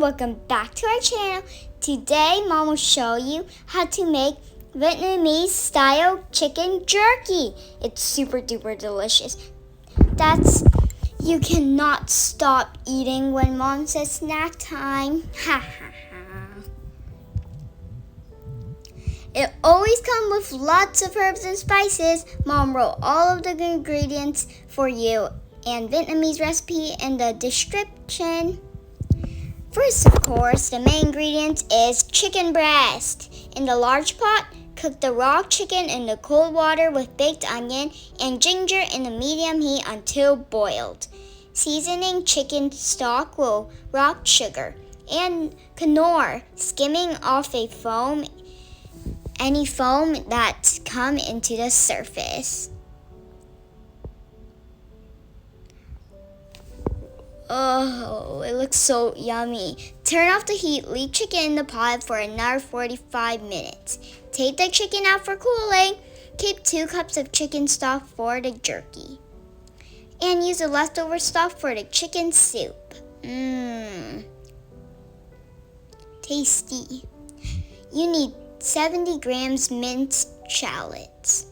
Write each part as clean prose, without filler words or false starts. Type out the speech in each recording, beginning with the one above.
welcome back to our channel. Today Mom will show you how to make Vietnamese style chicken jerky. It's super duper delicious. You cannot stop eating when Mom says snack time. Ha ha ha. It always comes with lots of herbs and spices. Mom wrote all of the ingredients for you and Vietnamese recipe in the description. First, of course, the main ingredient is chicken breast. In the large pot, cook the raw chicken in the cold water with baked onion and ginger in the medium heat until boiled. Seasoning chicken stock with rock sugar and knorr, skimming off any foam that come into the surface. Oh, it looks so yummy. Turn off the heat, leave chicken in the pot for another 45 minutes. Take the chicken out for cooling. Keep 2 cups of chicken stock for the jerky. And use the leftover stock for the chicken soup. Tasty. You need 70 grams minced shallots.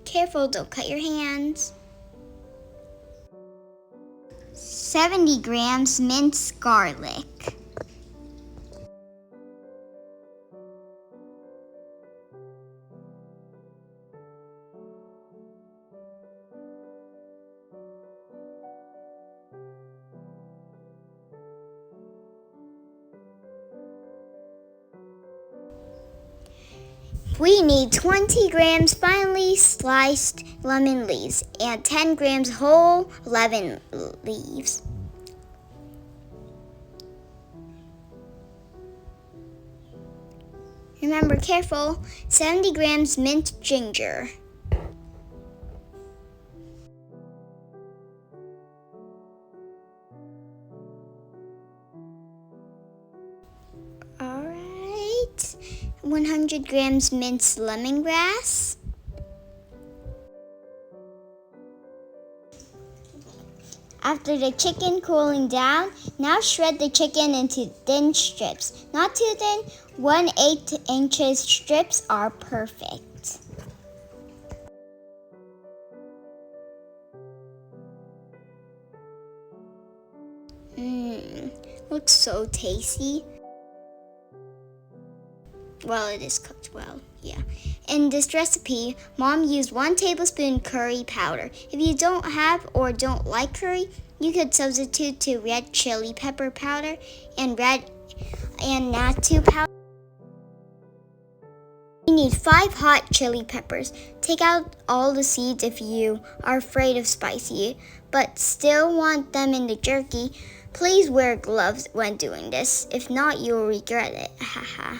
Careful, don't cut your hands. 70 grams minced garlic. We need 20 grams finely sliced lemon leaves and 10 grams whole lemon leaves. Remember, careful, 70 grams minced ginger. All right. 100 grams minced lemongrass. After the chicken cooling down, now shred the chicken into thin strips. Not too thin, 1/8 inches strips are perfect. Looks so tasty. Well, it is cooked well, yeah. In this recipe, Mom used 1 tablespoon curry powder. If you don't have or don't like curry, you could substitute to red chili pepper powder and nattu powder. You need 5 hot chili peppers. Take out all the seeds if you are afraid of spicy, but still want them in the jerky. Please wear gloves when doing this. If not, you'll regret it. Haha.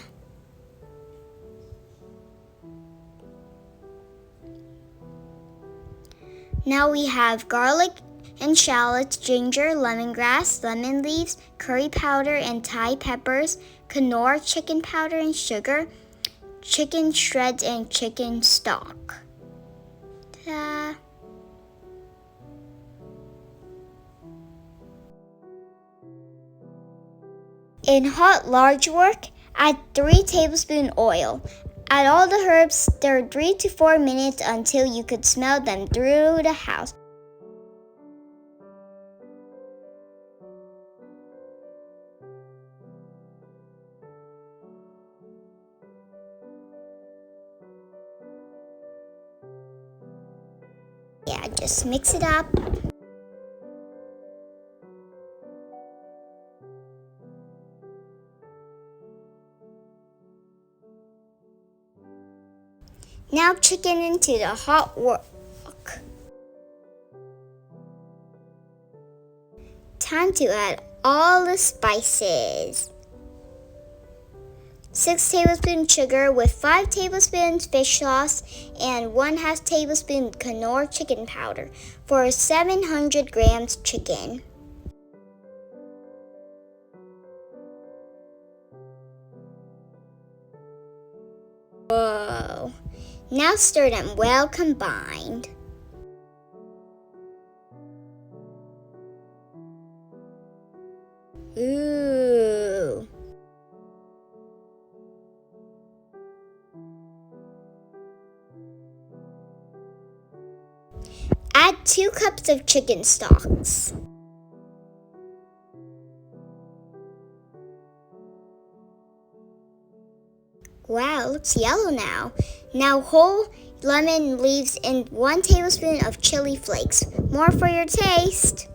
Now we have garlic and shallots, ginger, lemongrass, lemon leaves, curry powder and Thai peppers, knorr chicken powder and sugar, chicken shreds and chicken stock. Ta-da. In hot large wok, add 3 tablespoons oil. Add all the herbs, stir 3 to 4 minutes until you could smell them through the house. Yeah, just mix it up. Now chicken into the hot wok. Time to add all the spices. 6 tablespoons sugar with 5 tablespoons fish sauce and 1/2 tablespoon knorr chicken powder for 700 grams chicken. Whoa. Now stir them well combined. Ooh. Add 2 cups of chicken stocks. Wow, it looks yellow now. Now whole lemon leaves and 1 tablespoon of chili flakes. More for your taste.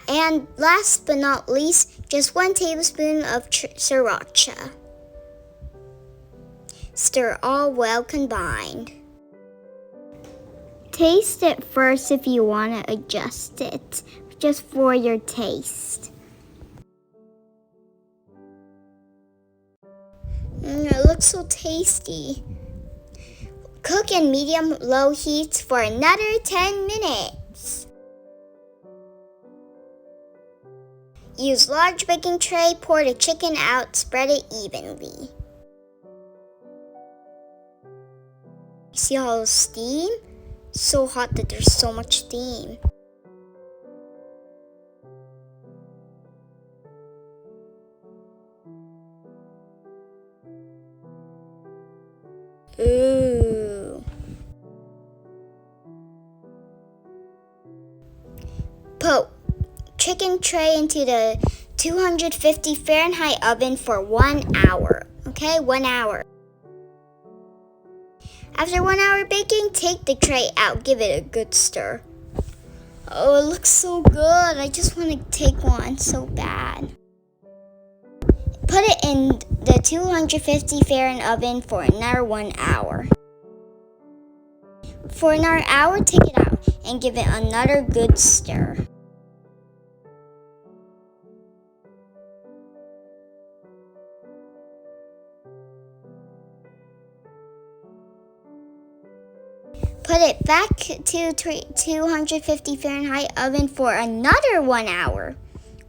And last but not least, just 1 tablespoon of sriracha. Stir all well combined. Taste it first if you want to adjust it, just for your taste. It looks so tasty. Cook in medium-low heat for another 10 minutes. Use large baking tray, pour the chicken out, spread it evenly. See all the steam? So hot that there's so much steam. Ooh. Put chicken tray into the 250 Fahrenheit oven for 1 hour. Okay, 1 hour. After 1 hour baking, take the tray out. Give it a good stir. Oh, it looks so good. I just want to take one so bad. Put it in the 250 Fahrenheit oven for another 1 hour. For another hour, take it out and give it another good stir. Put it back to 250 Fahrenheit oven for another 1 hour.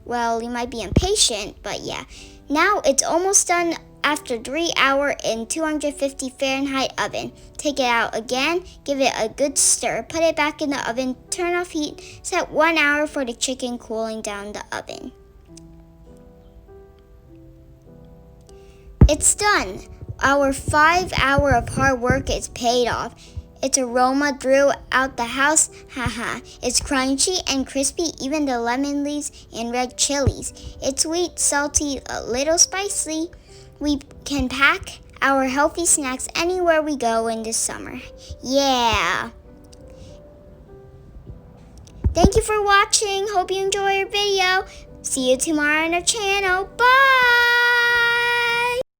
Well, you might be impatient, but yeah. Now it's almost done after 3 hours in 250 Fahrenheit oven. Take it out again, give it a good stir. Put it back in the oven, turn off heat, set 1 hour for the chicken cooling down the oven. It's done. Our 5 hours of hard work is paid off. Its aroma throughout the house, haha. It's crunchy and crispy, even the lemon leaves and red chilies. It's sweet, salty, a little spicy. We can pack our healthy snacks anywhere we go in this summer. Yeah. Thank you for watching. Hope you enjoy our video. See you tomorrow on our channel. Bye!